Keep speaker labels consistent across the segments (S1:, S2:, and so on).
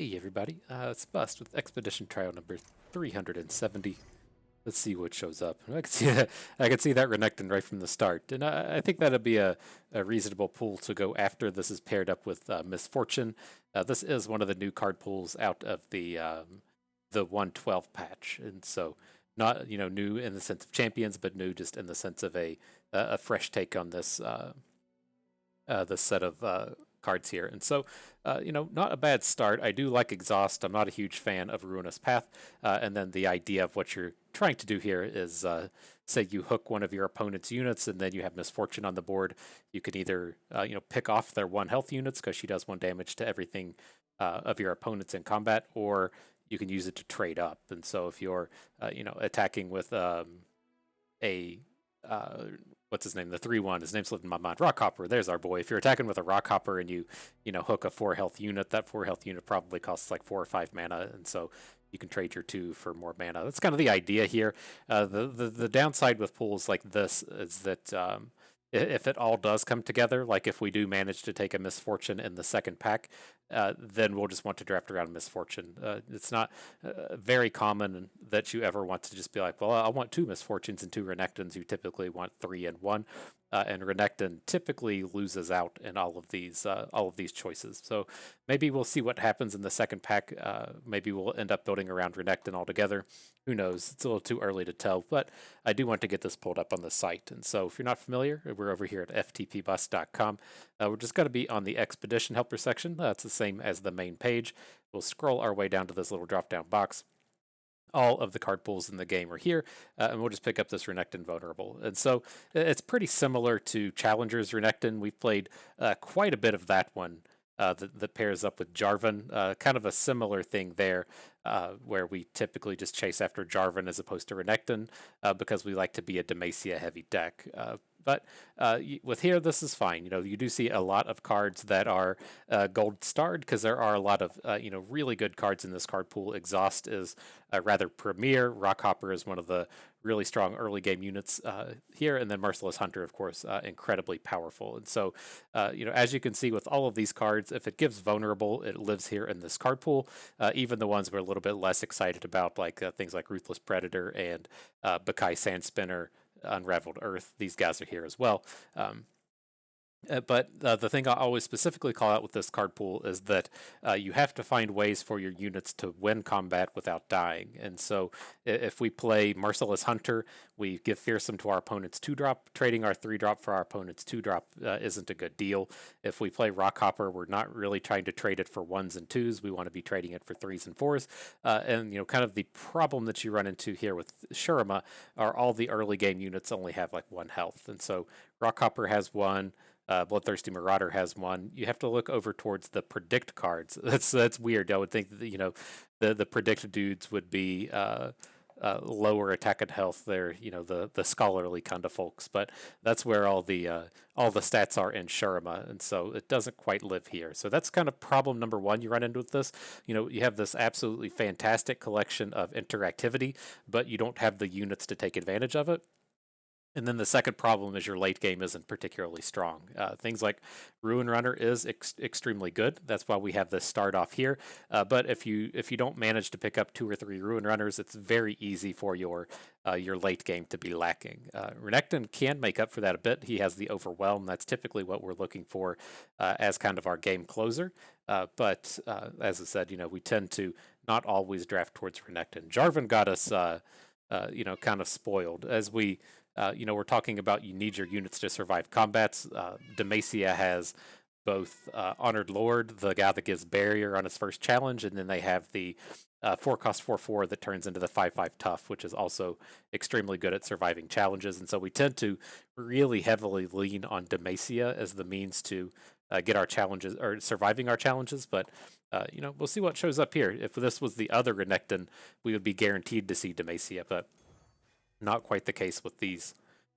S1: Hey everybody, it's Bust with Expedition Trial number 370. Let's see what shows up. I can see that Renekton right from the start, and I think that'll be a reasonable pool to go after. This is paired up with Misfortune. This is one of the new card pools out of the 112 patch, and so not new in the sense of champions, but new just in the sense of a fresh take on this set of cards here. And so, not a bad start. I do like Exhaust. I'm not a huge fan of Ruinous Path. And then the idea of what you're trying to do here is, say you hook one of your opponent's units and then you have Misfortune on the board. You can either, pick off their 1 health units because she does 1 damage to everything of your opponents in combat, or you can use it to trade up. And so if you're, attacking with a what's his name? The 3/1. His name's lived in my mind. Rockhopper. There's our boy. If you're attacking with a Rockhopper and you hook a 4 health unit, that 4 health unit probably costs like 4 or 5 mana, and so you can trade your 2 for more mana. That's kind of the idea here. The downside with pools like this is that if it all does come together, like if we do manage to take a Misfortune in the second pack, then we'll just want to draft around Misfortune. It's not very common that you ever want to just be like, well, I want 2 Misfortunes and 2 Renektons. You typically want 3 and 1, and Renekton typically loses out in all of these choices. So maybe we'll see what happens in the second pack. Maybe we'll end up building around Renekton altogether. Who knows? It's a little too early to tell, but I do want to get this pulled up on the site. And so if you're not familiar, we're over here at ftpbus.com. We're just going to be on the Expedition Helper section. That's the same as the main page. We'll scroll our way down to this little drop-down box. All of the card pools in the game are here, and we'll just pick up this Renekton Vulnerable. And so it's pretty similar to Challenger's Renekton. We've played quite a bit of that one that pairs up with Jarvan. Kind of a similar thing there, where we typically just chase after Jarvan as opposed to Renekton because we like to be a Demacia heavy deck. But with here, this is fine. You do see a lot of cards that are gold starred because there are a lot of really good cards in this card pool. Exhaust is rather premier. Rockhopper is one of the really strong early game units here, and then Merciless Hunter, of course, incredibly powerful. And so, as you can see with all of these cards, if it gives vulnerable, it lives here in this card pool. Even the ones we're a little bit less excited about, like things like Ruthless Predator and Bakai Sandspinner, Unraveled Earth, these guys are here as well. But the thing I always specifically call out with this card pool is that you have to find ways for your units to win combat without dying. And so if we play Merciless Hunter, we give Fearsome to our opponent's 2-drop. Trading our 3-drop for our opponent's 2-drop isn't a good deal. If we play Rockhopper, we're not really trying to trade it for 1s and 2s. We want to be trading it for 3s and 4s. And kind of the problem that you run into here with Shurima are all the early game units only have like 1 health. And so Rockhopper has 1. Bloodthirsty Marauder has 1. You have to look over towards the predict cards. That's weird. I would think that the predict dudes would be lower attack and health. They're the scholarly kind of folks, but that's where all the stats are in Shurima, and so it doesn't quite live here. So that's kind of problem number 1 you run into with this. You have this absolutely fantastic collection of interactivity, but you don't have the units to take advantage of it. And then the second problem is your late game isn't particularly strong. Things like Ruin Runner is extremely good. That's why we have this start off here. But if you don't manage to pick up 2 or 3 Ruin Runners, it's very easy for your late game to be lacking. Renekton can make up for that a bit. He has the Overwhelm. That's typically what we're looking for as kind of our game closer. But as I said, we tend to not always draft towards Renekton. Jarvan got us, kind of spoiled as we. We're talking about you need your units to survive combats. Demacia has both Honored Lord, the guy that gives barrier on his first challenge, and then they have the 4-cost 4/4 that turns into the 5/5 tough, which is also extremely good at surviving challenges. And so we tend to really heavily lean on Demacia as the means to get our challenges or surviving our challenges. But we'll see what shows up here. If this was the other Renekton, we would be guaranteed to see Demacia, but not quite the case with these.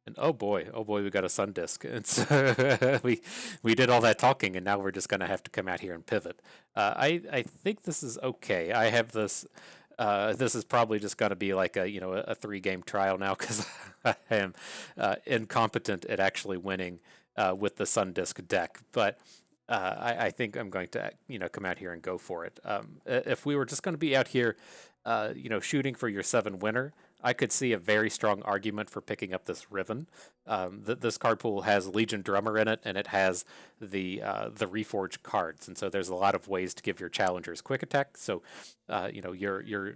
S1: And oh boy, we got a Sun Disk. And so we did all that talking, and now we're just going to have to come out here and pivot. I think this is okay. I have this. This is probably just going to be like a 3-game trial now because I am incompetent at actually winning with the Sun Disk deck. But I think I'm going to, come out here and go for it. If we were just going to be out here, shooting for your 7 winner, I could see a very strong argument for picking up this Riven. This card pool has Legion Drummer in it, and it has the Reforged cards, and so there's a lot of ways to give your challengers quick attack. So, your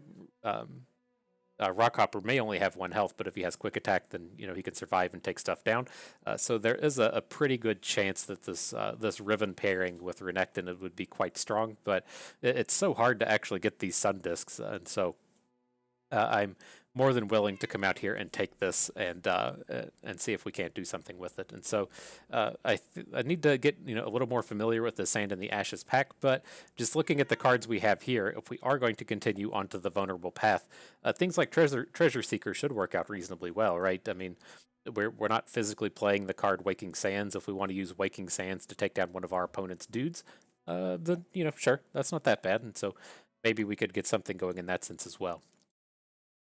S1: Rockhopper may only have 1 health, but if he has quick attack, then he can survive and take stuff down. So there is a pretty good chance that this Riven pairing with Renekton it would be quite strong. But it's so hard to actually get these Sun Discs, and so I'm more than willing to come out here and take this and see if we can't do something with it. And so I need to get a little more familiar with the Sand and the Ashes pack. But just looking at the cards we have here, if we are going to continue onto the vulnerable path, things like Treasure Seeker should work out reasonably well, right? I mean, we're not physically playing the card Waking Sands. If we want to use Waking Sands to take down one of our opponent's dudes, then sure, that's not that bad. And so maybe we could get something going in that sense as well.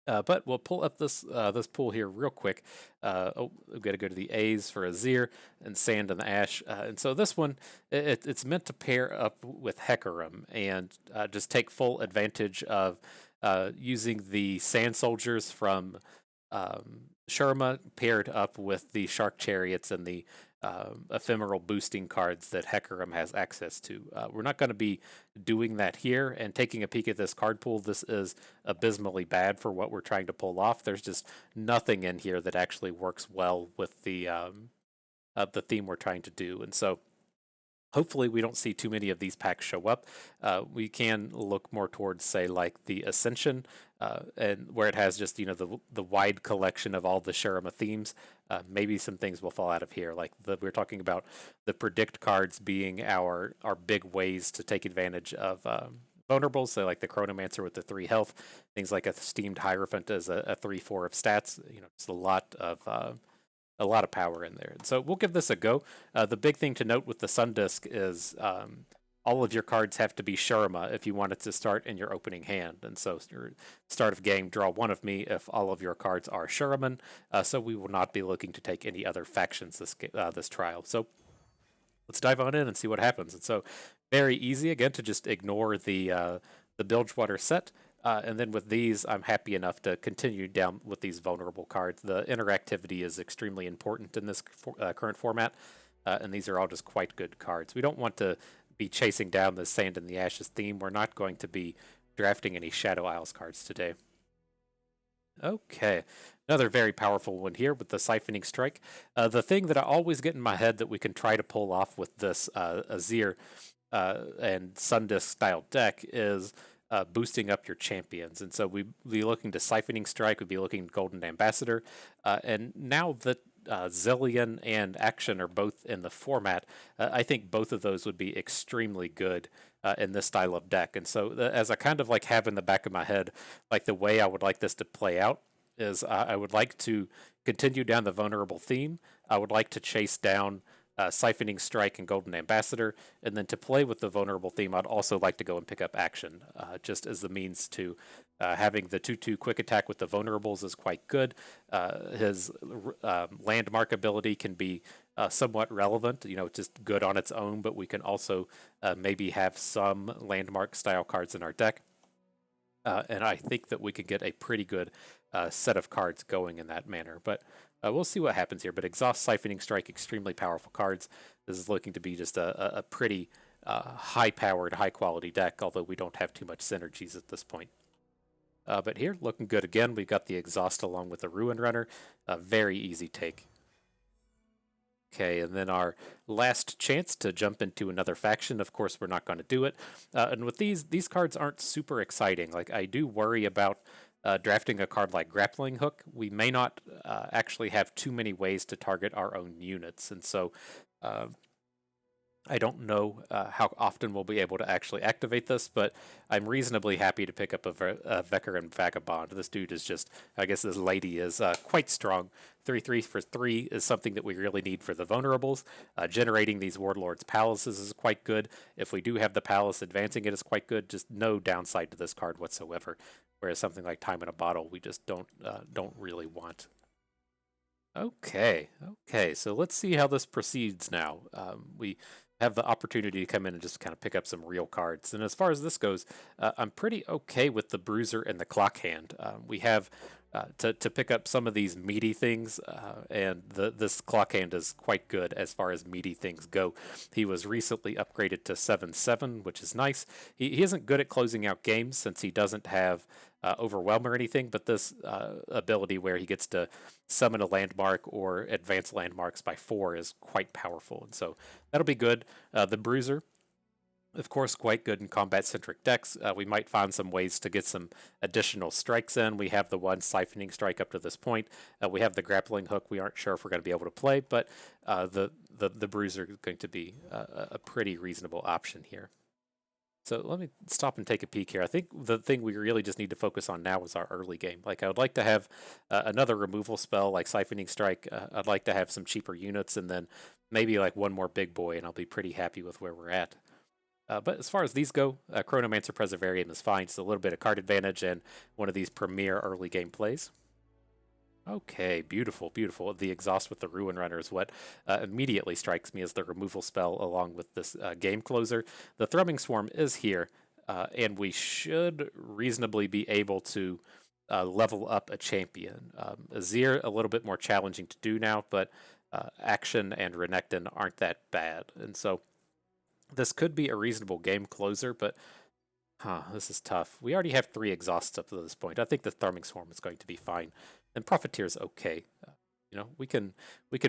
S1: But we'll pull up this pool here real quick. We've got to go to the A's for Azir and Sand and the Ash. And so this one, it's meant to pair up with Hecarim and just take full advantage of using the Sand Soldiers from Sherma paired up with the Shark Chariots and the ephemeral boosting cards that Hecarim has access to. We're not going to be doing that here, and taking a peek at this card pool, this is abysmally bad for what we're trying to pull off. There's just nothing in here that actually works well with the theme we're trying to do, and so hopefully we don't see too many of these packs show up. We can look more towards, say, like the Ascension, and where it has just the wide collection of all the Sharama themes. Maybe some things will fall out of here, like we're talking about the predict cards being our big ways to take advantage of vulnerables. So like the Chronomancer with the 3 health, things like a Steamed Hierophant as a 3/4 of stats. It's a lot of power in there. So we'll give this a go. The big thing to note with the Sun Disk is all of your cards have to be Sharma if you want it to start in your opening hand. And so your start of game, draw 1 of me if all of your cards are Shuraman. So we will not be looking to take any other factions this trial. So let's dive on in and see what happens. And so very easy, again, to just ignore the Bilgewater set. And then with these, I'm happy enough to continue down with these vulnerable cards. The interactivity is extremely important in this current format, and these are all just quite good cards. We don't want to be chasing down the Sand and the Ashes theme. We're not going to be drafting any Shadow Isles cards today. Okay, another very powerful one here with the Siphoning Strike. The thing that I always get in my head that we can try to pull off with this Azir and Sun Disk style deck is boosting up your champions. And so we'd be looking to Siphoning Strike, we'd be looking Golden Ambassador. And now that Zillion and Akshan are both in the format, I think both of those would be extremely good in this style of deck. And so as I kind of like have in the back of my head, like the way I would like this to play out is I would like to continue down the vulnerable theme. I would like to chase down Siphoning Strike and Golden Ambassador, and then to play with the vulnerable theme, I'd also like to go and pick up Akshan, just as the means to having the 2/2 quick attack with the vulnerables is quite good. His landmark ability can be somewhat relevant, just good on its own, but we can also maybe have some landmark style cards in our deck. And I think that we could get a pretty good set of cards going in that manner. But we'll see what happens here. But Exhaust, Siphoning Strike, extremely powerful cards. This is looking to be just a pretty high-powered, high-quality deck, although we don't have too much synergies at this point. But here, looking good again. We've got the Exhaust along with the Ruin Runner. A very easy take. Okay, and then our last chance to jump into another faction. Of course, we're not going to do it. And with these cards aren't super exciting. Like, I do worry about drafting a card like Grappling Hook. We may not actually have too many ways to target our own units. And so I don't know how often we'll be able to actually activate this, but I'm reasonably happy to pick up a Veteran Vagabond. This dude is just, I guess this lady is quite strong. 3/3 for 3 is something that we really need for the vulnerables. Generating these Warlord's Palaces is quite good. If we do have the Palace, advancing it is quite good. Just no downside to this card whatsoever. Whereas something like Time in a Bottle, we just don't really want. Okay, so let's see how this proceeds now. We have the opportunity to come in and just kind of pick up some real cards. And as far as this goes, I'm pretty okay with the Bruiser and the Clock Hand. We have to pick up some of these meaty things, and this Clock Hand is quite good as far as meaty things go. He was recently upgraded to 7/7, which is nice. He isn't good at closing out games since he doesn't have Overwhelm or anything, but this ability where he gets to summon a landmark or advance landmarks by 4 is quite powerful, and so that'll be good. The Bruiser, of course, quite good in combat-centric decks. We might find some ways to get some additional strikes in. We have the one siphoning strike up to this point. We have the grappling hook. We aren't sure if we're going to be able to play, but the Bruiser is going to be a pretty reasonable option here. So let me stop and take a peek here. I think the thing we really just need to focus on now is our early game. Like, I would like to have another removal spell like Siphoning Strike. I'd like to have some cheaper units, and then maybe like one more big boy, and I'll be pretty happy with where we're at. But as far as these go, Chronomancer Preservarium is fine. It's a little bit of card advantage and one of these premier early game plays. Okay, beautiful, beautiful. The Exhaust with the Ruin Runner is what immediately strikes me as the removal spell along with this game closer. The Thrumming Swarm is here, and we should reasonably be able to level up a champion. Azir, a little bit more challenging to do now, but Akshan and Renekton aren't that bad. And so this could be a reasonable game closer, but this is tough. We already have 3 exhausts up to this point. I think the Thrumming Swarm is going to be fine, and Profiteer's okay. You know, we can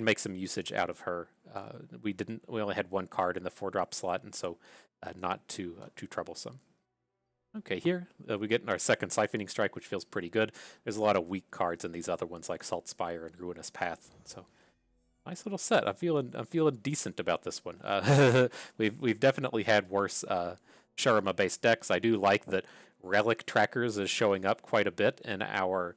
S1: make some usage out of her. We only had 1 card in the 4-drop slot, and so not too troublesome. Okay, here we get our second Siphoning Strike, which feels pretty good. There's a lot of weak cards in these other ones like Salt Spire and Ruinous Path, so nice little set. I'm feeling decent about this one. We've definitely had worse Sharima based decks. I do like that Relic Trackers is showing up quite a bit in our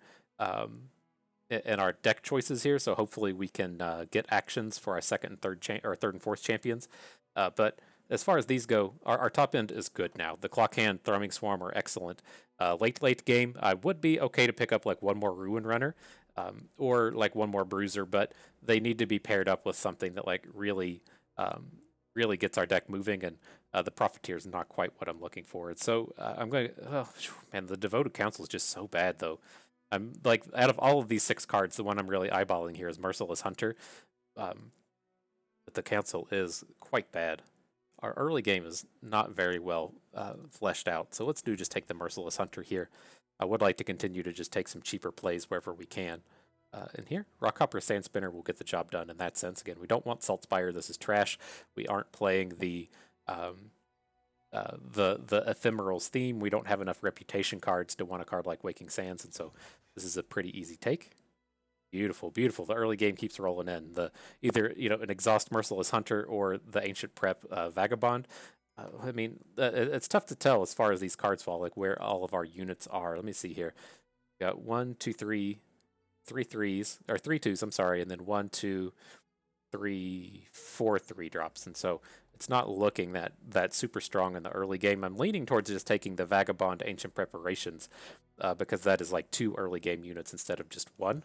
S1: deck choices here. So hopefully we can get actions for our second and third and fourth champions. But as far as these go, our top end is good now. The Clock Hand, Thrumming Swarm are excellent. Late game, I would be okay to pick up like one more Ruin Runner. Or like one more Bruiser, but they need to be paired up with something that like really gets our deck moving, and the Profiteer is not quite what I'm looking for. And so I'm going. Man, the Devoted Council is just so bad, though. I'm like, out of all of these 6 cards, the one I'm really eyeballing here is Merciless Hunter, but the Council is quite bad. Our early game is not very well fleshed out, so let's just take the Merciless Hunter here. I would like to continue to just take some cheaper plays wherever we can. And here, Rockhopper Sand Spinner will get the job done in that sense. Again, we don't want Salt Spire. This is trash. We aren't playing the Ephemerals theme. We don't have enough reputation cards to want a card like Waking Sands, and so this is a pretty easy take. Beautiful, beautiful. The early game keeps rolling in. Either an Exhaust Merciless Hunter or the Ancient Prep Vagabond. I mean, it's tough to tell as far as these cards fall, like where all of our units are. Let me see here. We got 1, 2, 3, 3 threes, or 3 twos, I'm sorry, and then 1, 2, 3, 4 3-drops. And so it's not looking that super strong in the early game. I'm leaning towards just taking the Vagabond Ancient Preparations because that is like 2 early game units instead of just 1.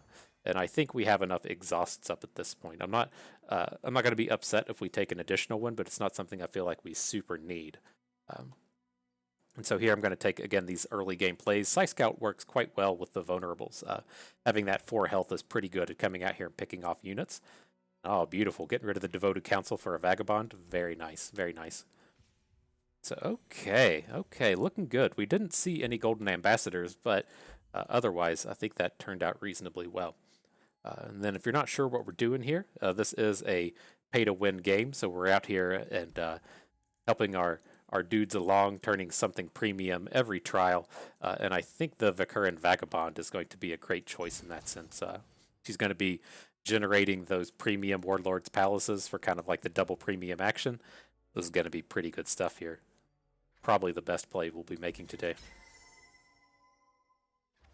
S1: And I think we have enough exhausts up at this point. I'm not going to be upset if we take an additional one, but it's not something I feel like we super need. And so here I'm going to take, again, these early game plays. Psy Scout works quite well with the vulnerables. Having that 4 health is pretty good at coming out here and picking off units. Oh, beautiful. Getting rid of the Devoted Council for a Vagabond. Very nice, very nice. So, okay, looking good. We didn't see any Golden Ambassadors, but otherwise I think that turned out reasonably well. And then if you're not sure what we're doing here, this is a pay-to-win game, so we're out here and helping our dudes along, turning something premium every trial, and I think the Vakuran Vagabond is going to be a great choice in that sense. She's going to be generating those premium Warlord's Palaces for kind of like the double premium action. This is going to be pretty good stuff here. Probably the best play we'll be making today.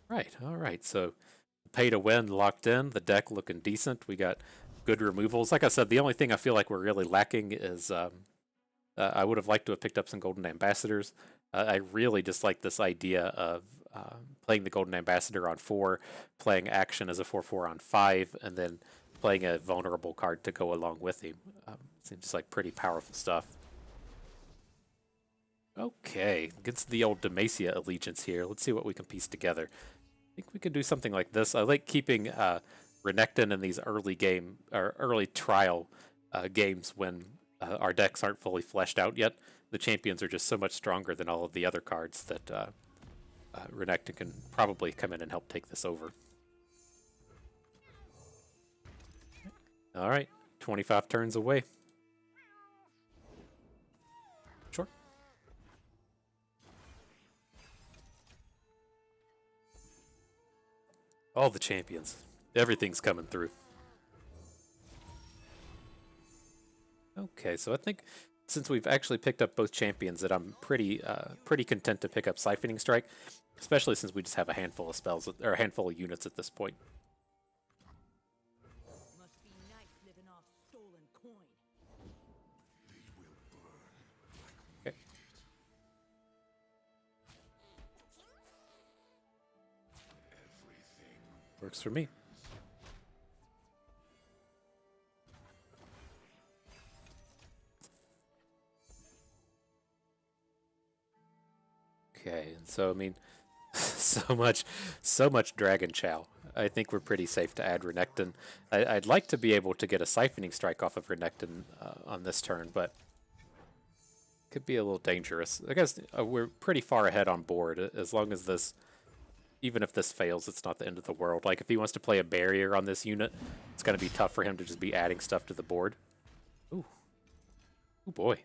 S1: Right, all right, so pay to win locked in, the deck looking decent. We got good removals. Like I said, the only thing I feel like we're really lacking is I would have liked to have picked up some Golden Ambassadors. I really just like this idea of playing the Golden Ambassador on 4, playing Action as a 4/4 on 5, and then playing a vulnerable card to go along with him. Seems like pretty powerful stuff. Okay, against the old Demacia allegiance here. Let's see what we can piece together. I think we can do something like this. I like keeping Renekton in these early game or early trial games when our decks aren't fully fleshed out yet. The champions are just so much stronger than all of the other cards that Renekton can probably come in and help take this over. All right, 25 turns away. Sure. All the champions. Everything's coming through. Okay, so I think since we've actually picked up both champions, that I'm pretty content to pick up Siphoning Strike, especially since we just have a handful of spells or a handful of units at this point.
S2: Must be nice living off stolen coin.
S1: Okay. Works for me. Okay, and so I mean, so much Dragon Chow. I think we're pretty safe to add Renekton. I'd like to be able to get a Siphoning Strike off of Renekton on this turn, but could be a little dangerous. I guess we're pretty far ahead on board. As long as this, even if this fails, it's not the end of the world. Like if he wants to play a barrier on this unit, it's going to be tough for him to just be adding stuff to the board. Ooh, oh boy.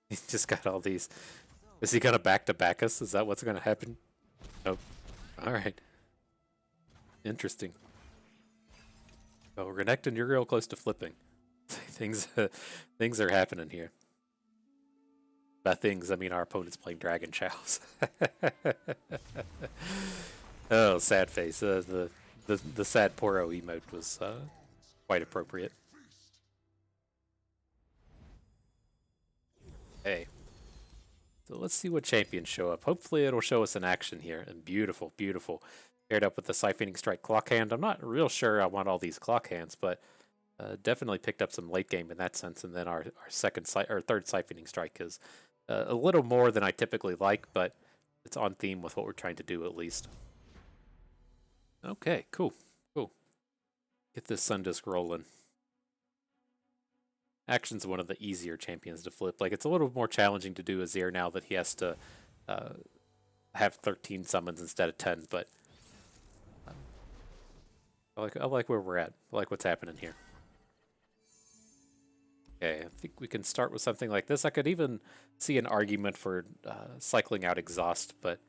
S1: He's just got all these. Is he gonna back-to-back us? Is that what's gonna happen? Nope. Alright. Interesting. Oh, Renekton, you're real close to flipping. things are happening here. By things, I mean our opponent's playing Dragon Chows. Oh, sad face. The sad Poro emote was quite appropriate. Hey. So let's see what champions show up. Hopefully it'll show us in action here. And beautiful, beautiful. Paired up with the Siphoning Strike Clock Hand. I'm not real sure I want all these Clock Hands, but definitely picked up some late game in that sense. And then our third Siphoning Strike is a little more than I typically like, but it's on theme with what we're trying to do at least. Okay, cool, cool. Get this Sun Disk rolling. Akshan's one of the easier champions to flip. Like, it's a little more challenging to do Azir now that he has to have 13 summons instead of 10, but I like where we're at. I like what's happening here. Okay, I think we can start with something like this. I could even see an argument for cycling out Exhaust, but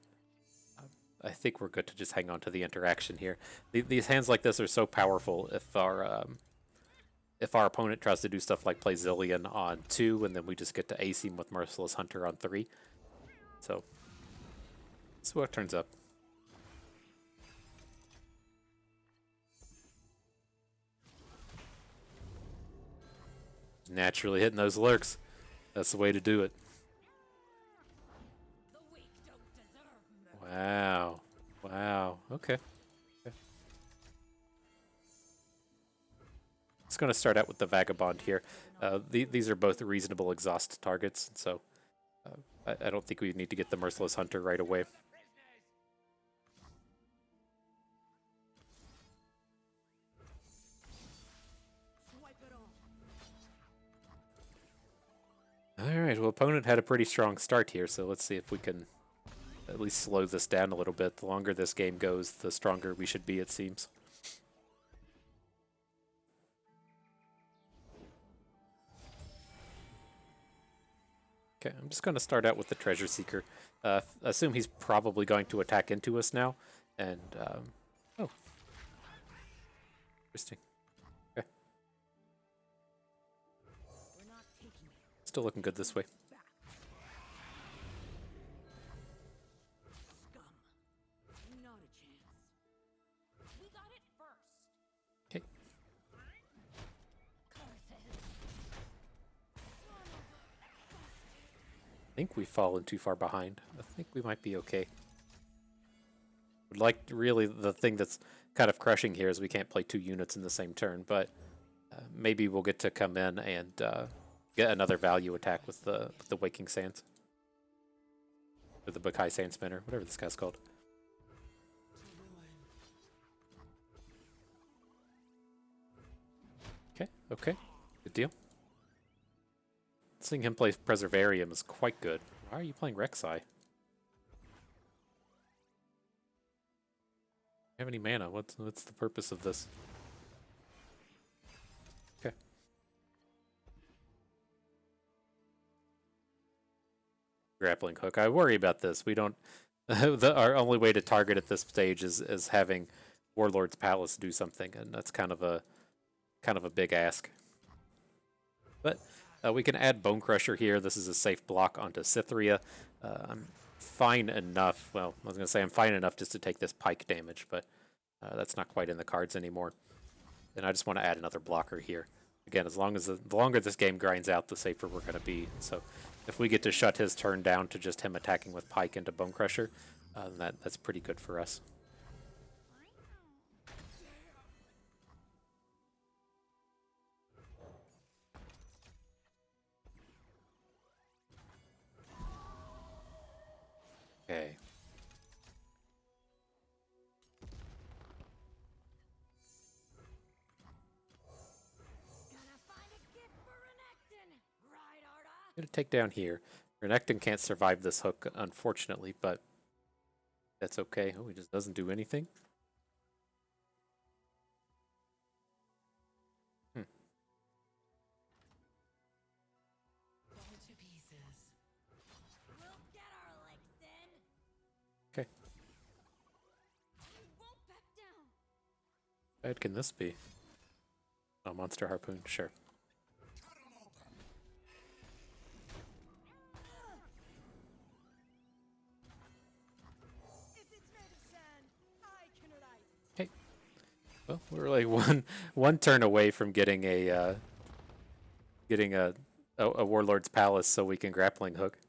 S1: I think we're good to just hang on to the interaction here. These hands like this are so powerful if our opponent tries to do stuff like play Zillion on 2, and then we just get to ace him with Merciless Hunter on 3. So, let's see what turns up. Naturally hitting those lurks. That's the way to do it. Wow. Wow. Okay. It's going to start out with the Vagabond here. These are both reasonable exhaust targets, so I don't think we need to get the Merciless Hunter right away. Alright, well, opponent had a pretty strong start here, so let's see if we can at least slow this down a little bit. The longer this game goes, the stronger we should be, it seems. Okay, I'm just going to start out with the Treasure Seeker. Assume he's probably going to attack into us now, and, oh. Interesting. Okay. Still looking good this way. Okay. I think we've fallen too far behind. I think we might be okay. Like, really, the thing that's kind of crushing here is we can't play 2 units in the same turn, but Maybe we'll get to come in and get another value attack with the Waking Sands. Or the Bakai Sand Spinner, whatever this guy's called. Okay, okay. Good deal. Seeing him play Preservarium is quite good. Why are you playing Rek'Sai? Have any mana? What's the purpose of this? Okay. Grappling hook. I worry about this. We don't. Our only way to target at this stage is having Warlord's Palace do something, and that's kind of a big ask. But we can add Bone Crusher here. This is a safe block onto Cytheria. I'm fine enough. Well, I was gonna say I'm fine enough just to take this pike damage, but that's not quite in the cards anymore. And I just want to add another blocker here. Again, as long as the longer this game grinds out, the safer we're going to be. So if we get to shut his turn down to just him attacking with pike into Bone Crusher, that's pretty good for us. Okay.
S2: Gonna find a gift for Renekton, right, Arda?
S1: Gonna take down here. Renekton can't survive this hook, unfortunately, but that's okay. Oh, he just doesn't do anything.
S2: We'll get our legs in.
S1: Okay.
S2: We won't back down.
S1: How bad can this be? Oh, Monster Harpoon, sure.
S2: If it's made of sand, I can write it.
S1: Okay. Well, we're like one turn away from getting a Warlord's Palace, so we can grappling hook.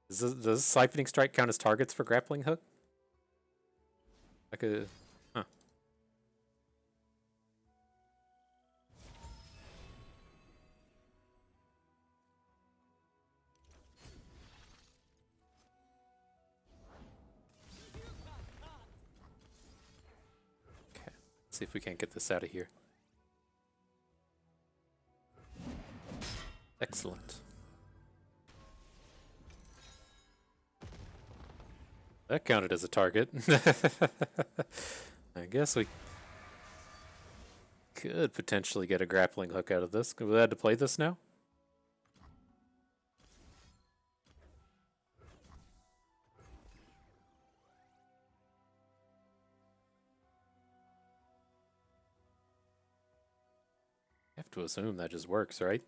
S1: Does Siphoning Strike count as targets for grappling hook? Like a huh. Okay. Let's see if we can't get this out of here. Excellent. That counted as a target. I guess we could potentially get a grappling hook out of this. We had to play this now? I have to assume that just works, right?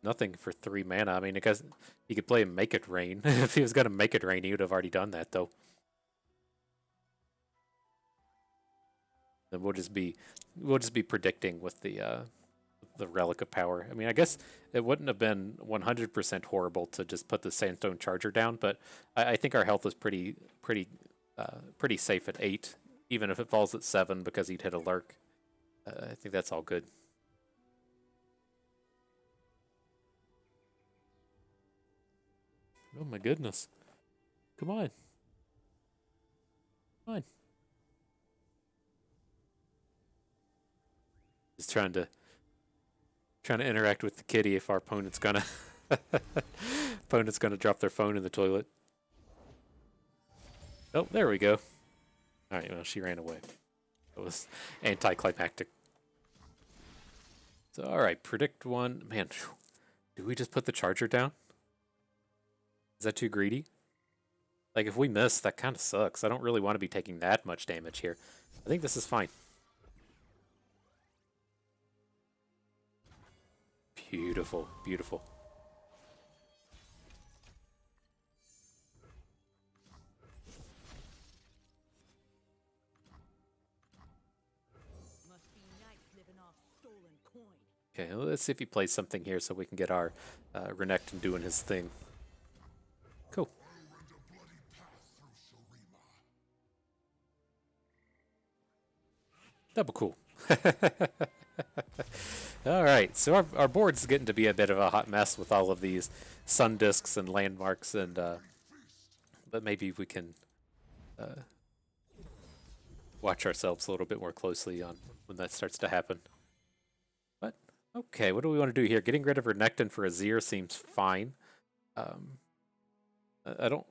S1: Nothing for 3 mana. I mean, I guess he could play Make It Rain. If he was going to Make It Rain, he would have already done that, though. Then we'll just be predicting with the Relic of Power. I mean, I guess it wouldn't have been 100% horrible to just put the Sandstone Charger down, but I think our health is pretty safe at 8, even if it falls at 7 because he'd hit a Lurk. I think that's all good. Oh my goodness. Come on. Come on. Just trying to interact with the kitty if our opponent's gonna drop their phone in the toilet. Oh, there we go. Alright, well, she ran away. It was anticlimactic. So, alright, predict 1. Man, do we just put the charger down? Is that too greedy? Like, if we miss, that kind of sucks. I don't really want to be taking that much damage here. I think this is fine. Beautiful, beautiful.
S2: Must be nice living off stolen coin.
S1: Okay, let's see if he plays something here so we can get our Renekton doing his thing. Cool. That'd be cool. Alright, so our board's getting to be a bit of a hot mess with all of these sun discs and landmarks, and but maybe we can watch ourselves a little bit more closely on when that starts to happen. But okay, what do we want to do here? Getting rid of Renekton for Azir seems fine. Um, I don't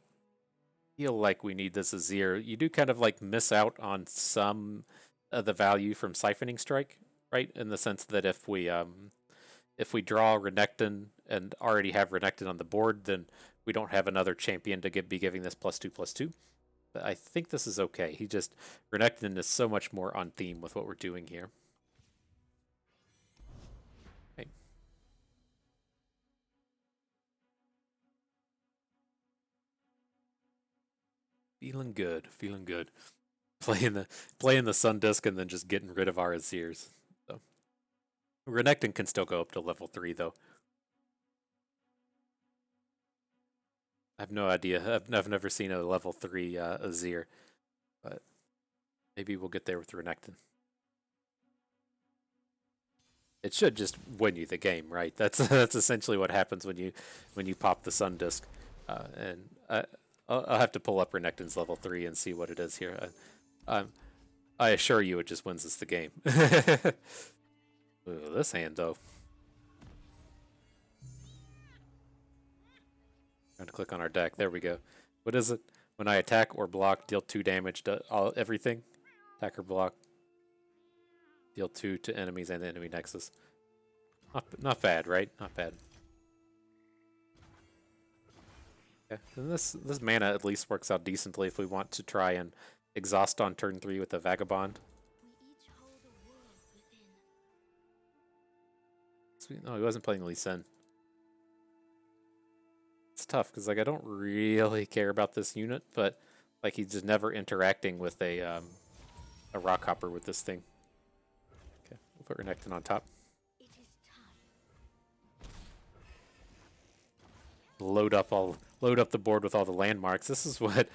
S1: feel like we need this Azir. You do kind of like miss out on some of the value from Siphoning Strike, right? In the sense that if we draw Renekton and already have Renekton on the board, then we don't have another champion to be giving this +2/+2. But I think this is okay. Renekton is so much more on theme with what we're doing here. Okay. Feeling good, feeling good. Playing the Sun Disk and then just getting rid of our Azirs. So Renekton can still go up to level 3 though. I have no idea. I've never seen a level 3 Azir, but maybe we'll get there with Renekton. It should just win you the game, right? That's essentially what happens when you pop the Sun Disk, and I'll have to pull up Renekton's level 3 and see what it is here. I assure you, it just wins us the game. Ooh, this hand though. Trying to click on our deck. There we go. What is it? When I attack or block, deal 2 damage to everything. Attack or block. Deal 2 to enemies and the enemy nexus. Not bad, right? Not bad. Okay. And this mana at least works out decently if we want to try and exhaust on turn 3 with the Vagabond. Sweet. No, he wasn't playing Lee Sin. It's tough because like I don't really care about this unit, but like he's just never interacting with a Rockhopper with this thing. Okay, we'll put Renekton on top. Load up the board with all the landmarks. This is what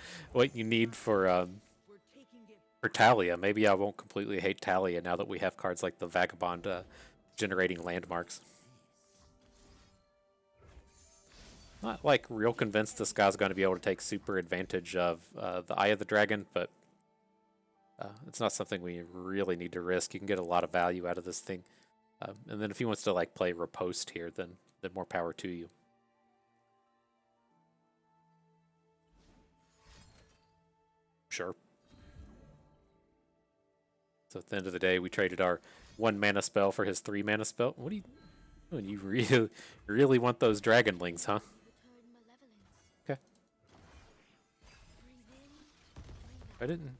S1: you need for Talia. Maybe I won't completely hate Talia now that we have cards like the Vagabond generating landmarks. Not like real convinced this guy's going to be able to take super advantage of the Eye of the Dragon, but it's not something we really need to risk. You can get a lot of value out of this thing, and then if he wants to like play Riposte here, then more power to you. Sure. So at the end of the day, we traded our 1 mana spell for his 3 mana spell. What do you really want those dragonlings, huh? Okay. I didn't.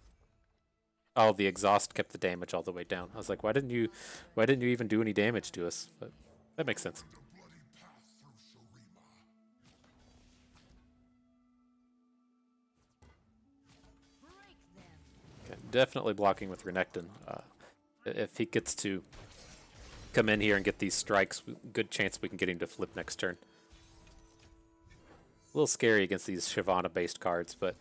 S1: Oh, the exhaust kept the damage all the way down. I was like, why didn't you even do any damage to us? But that makes sense. Okay, definitely blocking with Renekton. If he gets to come in here and get these strikes, good chance we can get him to flip next turn. A little scary against these Shyvana-based cards, but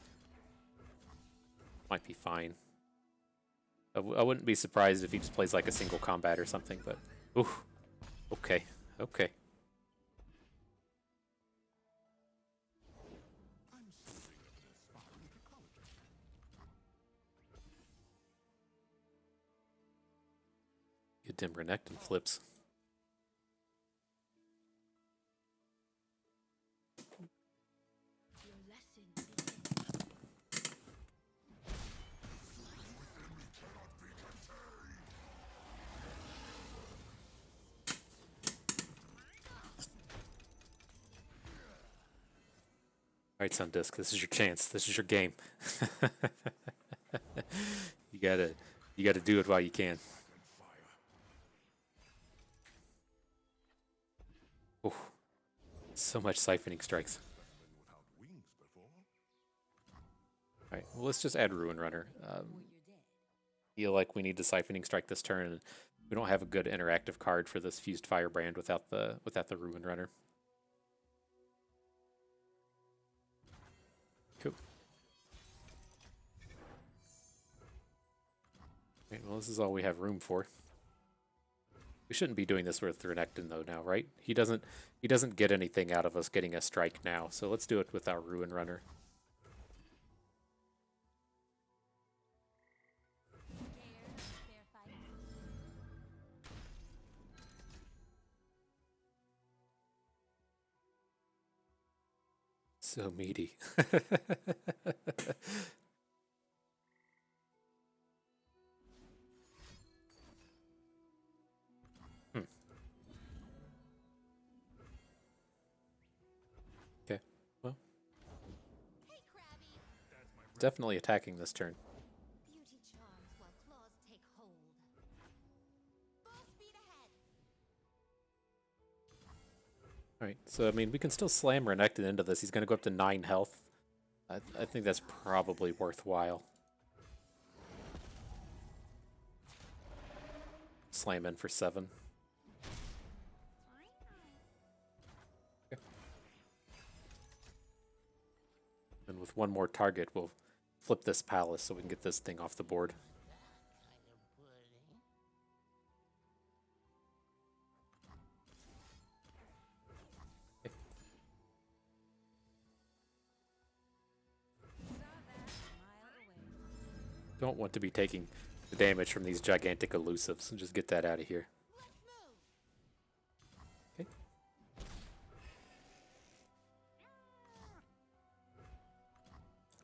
S1: might be fine. I wouldn't be surprised if he just plays like a single combat or something, but ooh, okay. Good dim Renekton flips. Alright, Sun Disk, this is your chance. This is your game. You gotta do it while you can. Oh, so much siphoning strikes. Alright, well let's just add Ruin Runner. Feel like we need to siphoning strike this turn, and we don't have a good interactive card for this Fused Firebrand without the Ruin Runner. Cool. Right, well, Well, this is all we have room for. We shouldn't be doing this with Renekton though now, right? He doesn't get anything out of us getting a strike now, so let's do it with our Ruin Runner. So meaty. Okay, well,
S2: Hey, Krabby.
S1: definitely attacking this turn.
S2: Beauty charms while claws take hold. Full speed ahead.
S1: Alright, so I mean, we can still slam Renekton into this. He's going to go up to 9 health. I think that's probably worthwhile. Slam in for 7. Okay. And with one more target, we'll flip this palace so we can get this thing off the board. Don't want to be taking the damage from these gigantic elusives, and just get that out of here. Okay.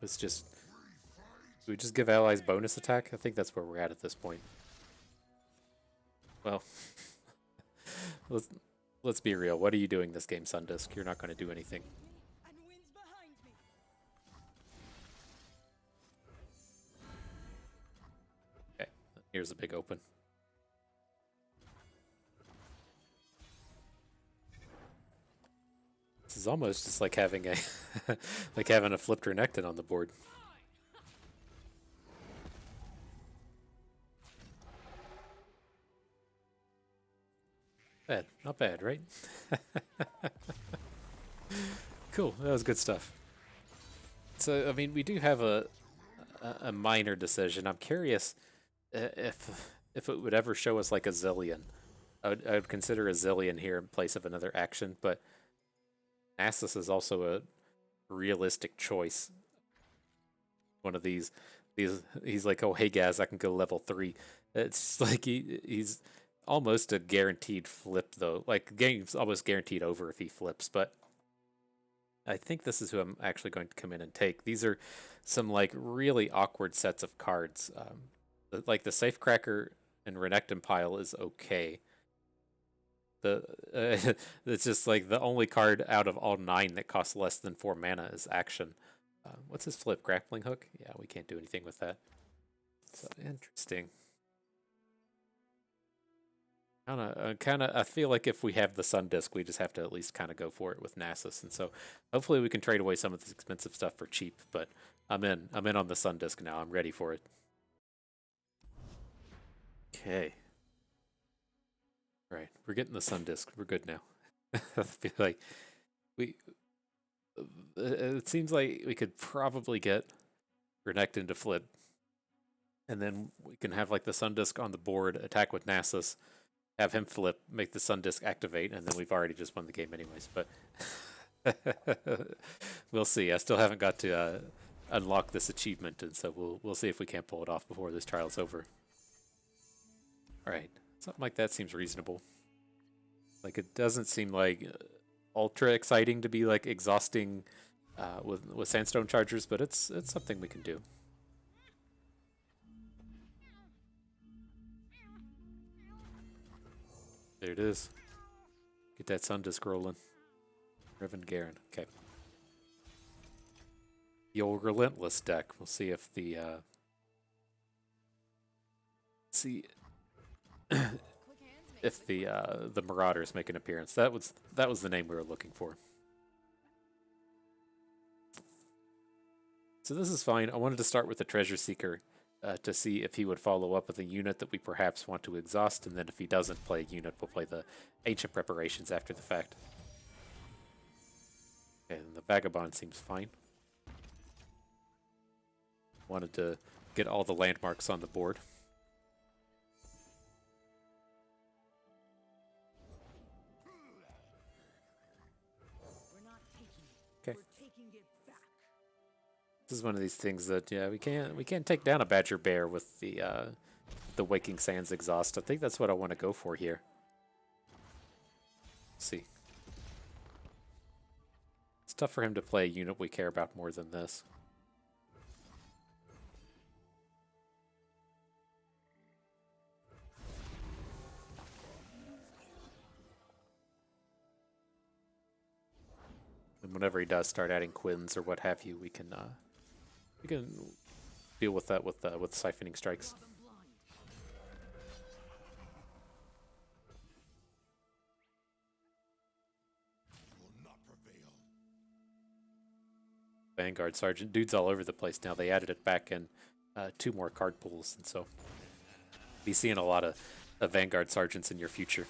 S1: Let's just... Do we just give allies bonus attack? I think that's where we're at this point. Well, let's be real. What are you doing this game, Sun Disk? You're not going to do anything. Okay, here's a big open. This is almost just like having a like having a flipped Renekton on the board. Bad, not bad, right? Cool, that was good stuff. So, I mean, we do have a minor decision. I'm curious if it would ever show us like a Zillion. I would consider a Zillion here in place of another action, but Nasus is also a realistic choice. One of these he's like, oh hey guys, I can go level 3. It's like he's almost a guaranteed flip though. Like the game's almost guaranteed over if he flips, but I think this is who I'm actually going to come in and take. These are some like really awkward sets of cards. Like the Safecracker and Renekton pile is okay. It's just like the only card out of all 9 that costs less than 4 mana is Action. What's his flip? Grappling Hook? Yeah, we can't do anything with that. So interesting. I feel like if we have the Sun Disk, we just have to at least kind of go for it with Nasus, and so hopefully we can trade away some of this expensive stuff for cheap. But I'm in on the Sun Disk now. I'm ready for it. Okay. All right, we're getting the Sun Disk. We're good now. I feel like we. It seems like we could probably get Renekton to flip, and then we can have like the Sun Disk on the board, attack with Nasus, have him flip, make the Sun Disk activate, and then we've already just won the game anyways. But we'll see. I still haven't got to unlock this achievement, and so we'll see if we can't pull it off before this trial's over. All right, something like that seems reasonable. Like it doesn't seem like ultra exciting to be like exhausting with Sandstone Chargers, but it's something we can do. There it is. Get that Sun Disk rolling. Revan Garen. Okay. The old Relentless deck. We'll see if the if the Marauders make an appearance. That was the name we were looking for. So this is fine. I wanted to start with the Treasure Seeker to see if he would follow up with a unit that we perhaps want to exhaust, and then if he doesn't play a unit, we'll play the Ancient Preparations after the fact. Okay, and the Vagabond seems fine. Wanted to get all the landmarks on the board. Okay. This is one of these things that yeah we can't take down a badger bear with the Waking Sands exhaust. I think that's what I want to go for here. Let's see. It's tough for him to play a unit we care about more than this. And whenever he does start adding quins or what have you, we can deal with that with siphoning strikes. Vanguard Sergeant. Dude's all over the place now. They added it back in 2 more card pools, and so be seeing a lot of Vanguard Sergeants in your future.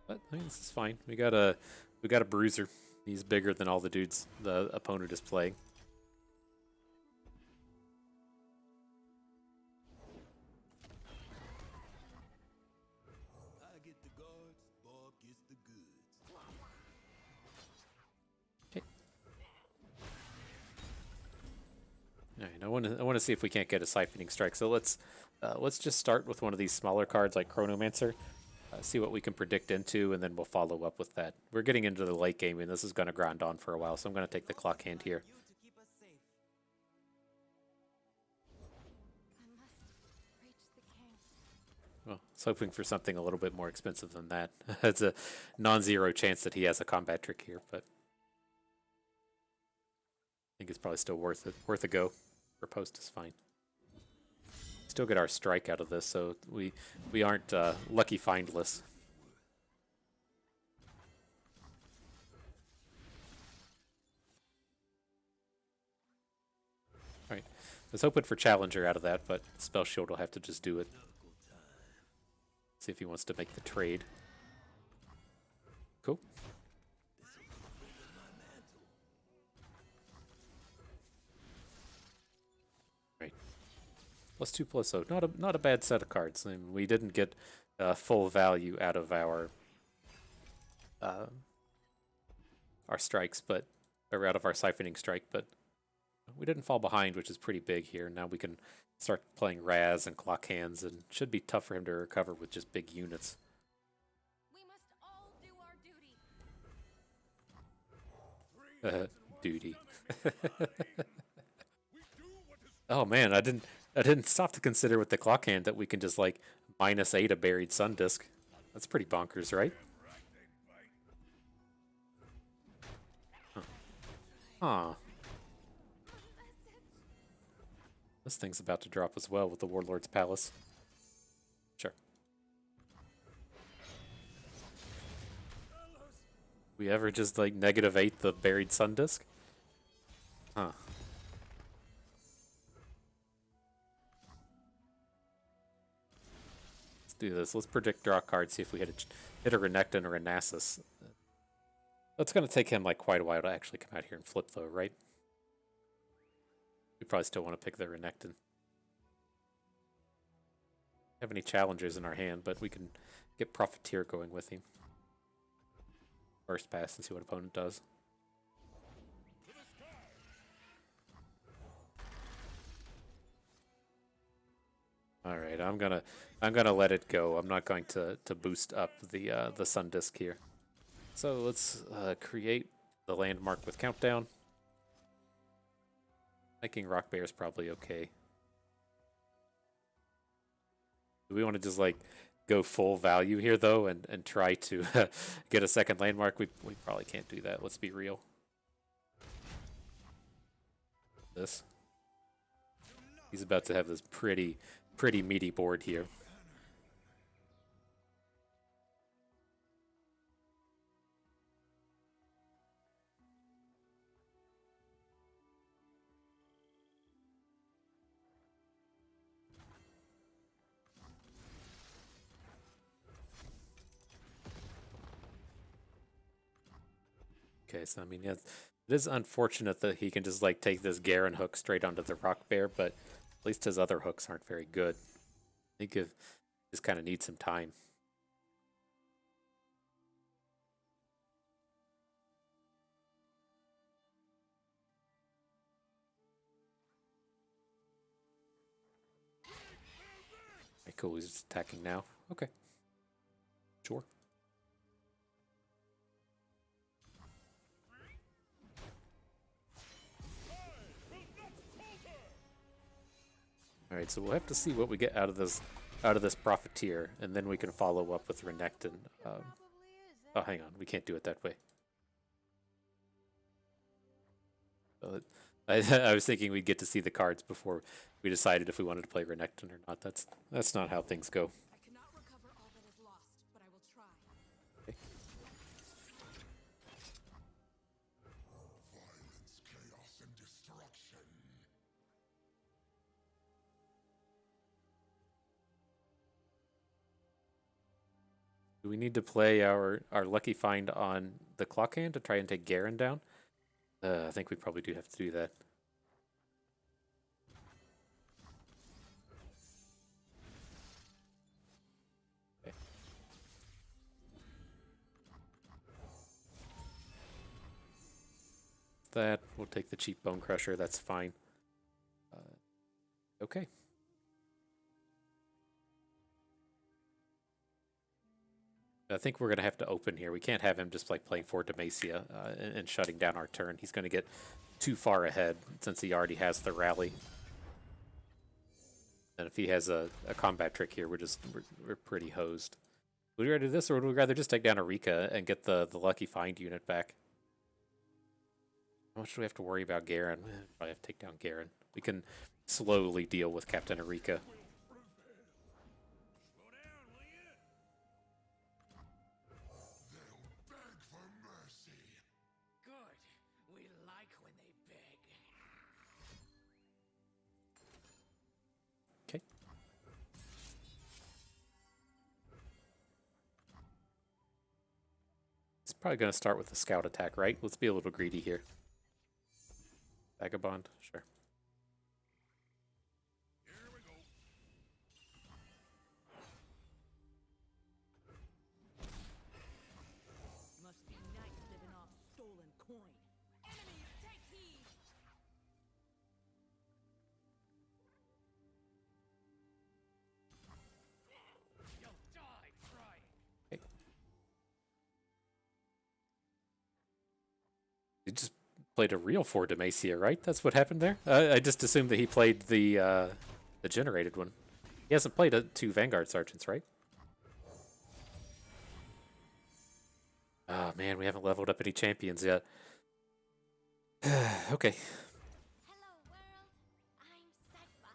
S1: But I mean, this is fine. We got a bruiser. He's bigger than all the dudes the opponent is playing. Alright, I want to see if we can't get a siphoning strike. So let's just start with one of these smaller cards like Chronomancer, see what we can predict into, and then we'll follow up with that. We're getting into the late game, and this is going to grind on for a while, so I'm going to take the clock hand here. Well, I was hoping for something a little bit more expensive than that. It's a non-zero chance that he has a combat trick here, but I think it's probably still worth it. Worth a go. Riposte is fine. Still get our strike out of this, so we aren't lucky findless. All right, I was hoping for Challenger out of that, but Spell Shield will have to just do it. See if he wants to make the trade. Cool. Right. +2/+0. Not a bad set of cards. I mean, we didn't get full value out of our strikes, or out of our siphoning strike, but we didn't fall behind, which is pretty big here. Now we can start playing Raz and clock hands, and it should be tough for him to recover with just big units.
S2: We must all do our
S1: Duty.
S2: duty.
S1: Oh man, I didn't stop to consider with the clock hand that we can just like -8 a buried Sun Disk. That's pretty bonkers, right? Huh. This thing's about to drop as well with the Warlord's Palace. Sure. We ever just like -8 the buried Sun Disk? Huh. Let's do this. Let's predict draw cards, see if we hit a Renekton or a Nasus. That's going to take him like quite a while to actually come out here and flip though, right? We probably still want to pick the Renekton. Have any challengers in our hand, but we can get Profiteer going with him. First pass and see what opponent does. All right, I'm gonna let it go. I'm not going to boost up the Sun Disk here. So let's create the landmark with countdown. Making Rock Bear is probably okay. Do we want to just like go full value here though and try to get a second landmark? We probably can't do that. Let's be real. This. He's about to have this pretty meaty board here. Okay, so I mean, yeah, it is unfortunate that he can just like take this Garen hook straight onto the Rock Bear, but at least his other hooks aren't very good. I think it just kind of needs some time. Cool, he's just attacking now. Okay. Sure. Alright, so we'll have to see what we get out of this Profiteer, and then we can follow up with Renekton. Oh, hang on, we can't do it that way. I was thinking we'd get to see the cards before we decided if we wanted to play Renekton or not. That's not how things go.
S2: I cannot recover all that is lost, but I will try.
S1: Okay.
S3: Violence, chaos, and destruction.
S1: Do we need to play our lucky find on the clock hand to try and take Garen down? I think we probably do have to do that. Okay. That, we'll take the cheap Bone Crusher, that's fine. Okay. I think we're going to have to open here. We can't have him just like playing for Demacia and shutting down our turn. He's going to get too far ahead since he already has the rally. And if he has a combat trick here, we're pretty hosed. Would we rather do this, or would we rather just take down Erika and get the lucky find unit back? How much do we have to worry about Garen? Probably have to take down Garen. We can slowly deal with Captain Erika. Okay. It's probably going to start with the scout attack, right? Let's be a little greedy here. Vagabond, sure.
S2: Must be nice living off stolen coin. Enemies, take heed! You'll die trying.
S1: Okay. He just played a real 4 Demacia, right? That's what happened there? I just assumed that he played the generated one. He hasn't played 2 Vanguard Sergeants, right? Oh man, we haven't leveled up any champions yet. Okay.
S2: Hello, world. I'm Cypher.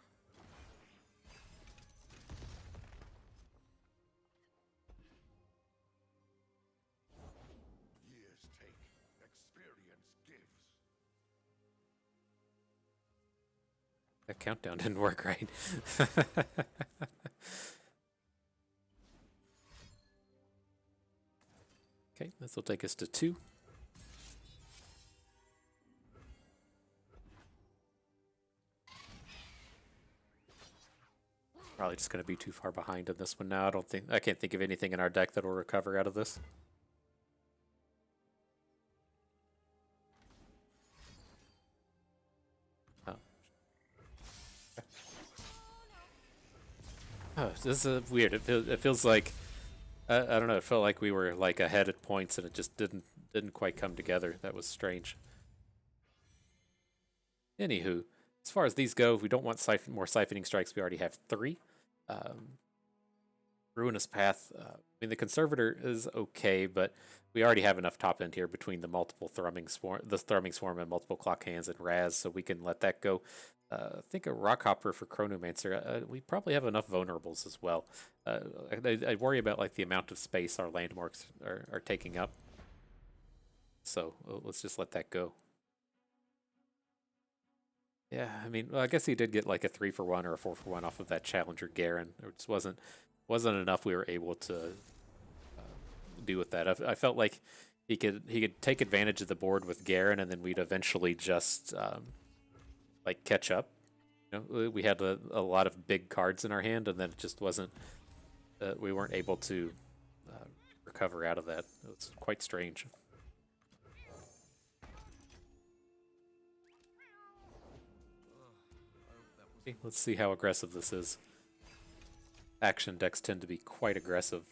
S3: Years take, experience gives.
S1: That countdown didn't work right. Okay, this will take us to 2. Probably just going to be too far behind in this one now. I can't think of anything in our deck that will recover out of this. Oh. Oh, this is weird. It feels like I don't know. It felt like we were like ahead at points, and it just didn't quite come together. That was strange. Anywho, as far as these go, we don't want more siphoning strikes. We already have 3. Ruinous Path. I mean, the Conservator is okay, but we already have enough top end here between the multiple Thrumming Swarm and multiple Clock Hands and Raz, so we can let that go. I think a Rockhopper for Chronomancer. We probably have enough vulnerables as well. I worry about like the amount of space our landmarks are taking up. So let's just let that go. Yeah, I mean, well, I guess he did get like a 3-for-1 or a 4-for-1 off of that Challenger Garen. It just wasn't enough we were able to do with that. I felt like he could take advantage of the board with Garen, and then we'd eventually just like catch up. You know, we had a lot of big cards in our hand, and then it just wasn't. We weren't able to recover out of that. It was quite strange. Okay, let's see how aggressive this is. action decks tend to be quite aggressive,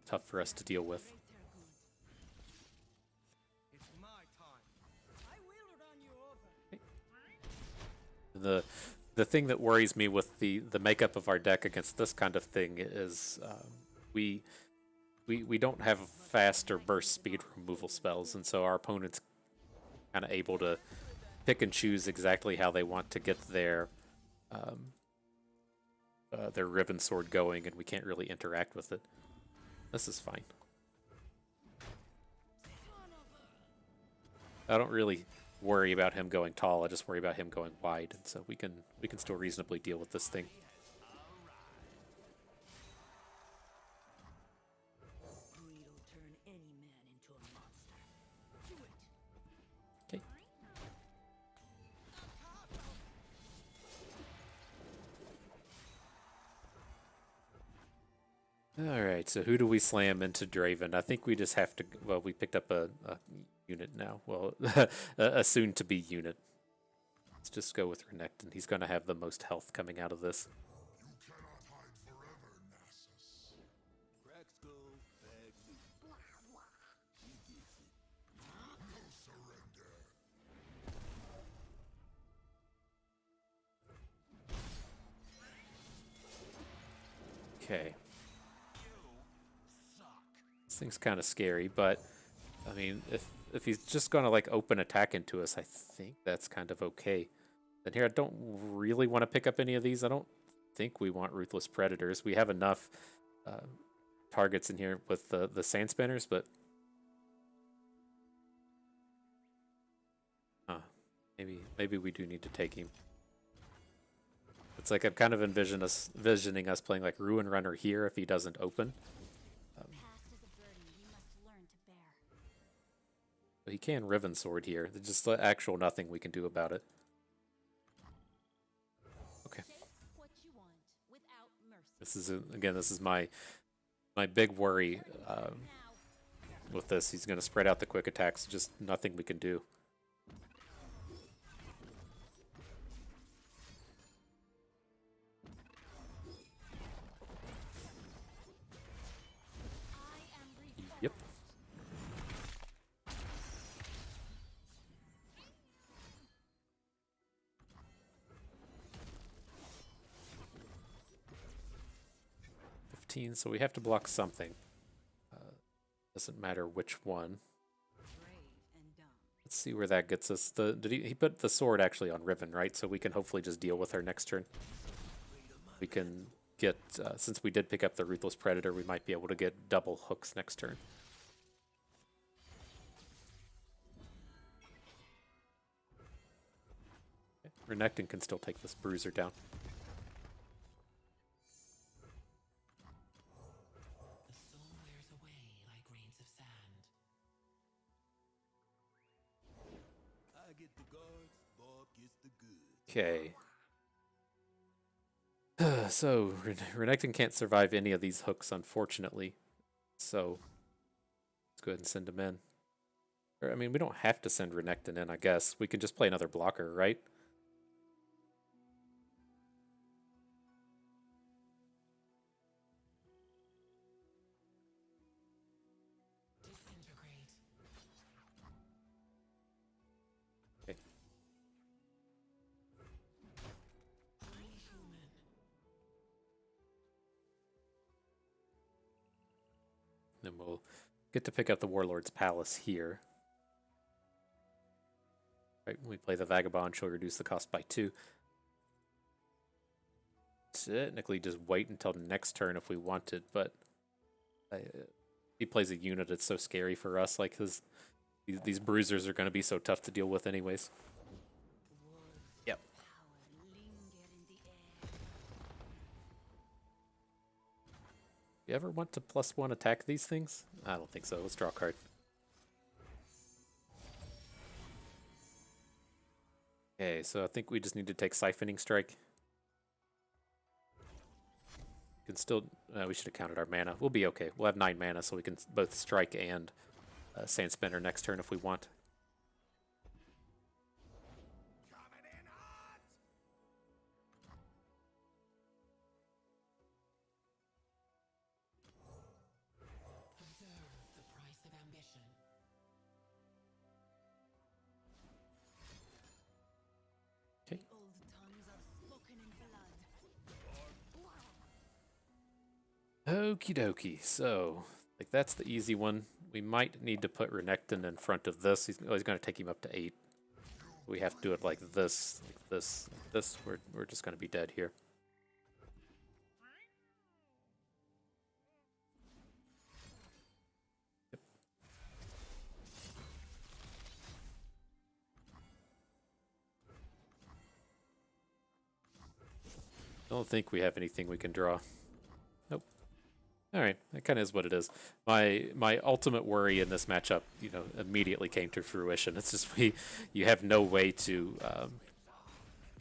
S1: tough for us to deal with.
S4: It's my time. I will run you over.
S1: The thing that worries me with the makeup of our deck against this kind of thing is we don't have fast or burst speed removal spells, and so our opponent's kind of able to pick and choose exactly how they want to get their ribbon sword going, and we can't really interact with it. This is fine. I don't really worry about him going tall. I just worry about him going wide, and so we can still reasonably deal with this thing.
S4: Greed will turn any man into a monster. Do it.
S1: Okay. All right, so who do we slam into Draven? I think we just have to. Well, we picked up a unit now. Well, a soon-to-be unit. Let's just go with Renekton. He's going to have the most health coming out of this.
S3: You cannot hide forever, Nasus.
S5: Crack skull, bag loot. She gets it.
S3: No surrender.
S1: Okay. This thing's kind of scary, but I mean, if he's just going to like open attack into us, I think that's kind of okay. Then here, I don't really want to pick up any of these. I don't think we want Ruthless Predators. We have enough targets in here with the Sand Spinners, but maybe we do need to take him. It's like I'm kind of envisioning us playing like Ruin Runner here if he doesn't open.
S2: Past is a burden we must learn to bear.
S1: But he can Riven Sword here. There's just actual nothing we can do about it. Okay.
S2: Take what you want without mercy.
S1: This is my big worry
S2: Now,
S1: with this. He's going to spread out the quick attacks. Just nothing we can do.
S2: I am reformed.
S1: Yep. So we have to block something. Doesn't matter which one.
S4: Brave and dumb.
S1: Let's see where that gets us. Did he put the sword actually on Riven, right? So we can hopefully just deal with her next turn. We can get, since we did pick up the Ruthless Predator, we might be able to get double hooks next turn. Okay. Renekton can still take this Bruiser down.
S6: The soul wears away like grains of sand.
S5: I get the guards, Bob gets the goods.
S1: Okay. So, Renekton can't survive any of these hooks, unfortunately. So, let's go ahead and send him in. Or, I mean, we don't have to send Renekton in, I guess. We can just play another blocker, right?
S6: Disintegrate.
S1: Okay.
S6: Inhuman.
S1: Then we'll get to pick up the Warlord's Palace here. Right, when we play the Vagabond, she'll reduce the cost by 2. Technically, just wait until next turn if we wanted, but he plays a unit, it's so scary for us. Like, these bruisers are going to be so tough to deal with anyways. Yep.
S4: Power linger in the air.
S1: You ever want to +1 attack these things? I don't think so. Let's draw a card. Okay, so I think we just need to take Siphoning Strike. We can still... we should have counted our mana. We'll be okay. We'll have 9 mana, so we can both Strike and Sand Spinner next turn if we want. Okie dokie. So, like, that's the easy one. We might need to put Renekton in front of this. He's going to take him up to 8. We have to do it like this, like this, like this. We're just going to be dead here. Don't think we have anything we can draw. Nope. All right, that kind of is what it is. My ultimate worry in this matchup, immediately came to fruition. It's just you have no way to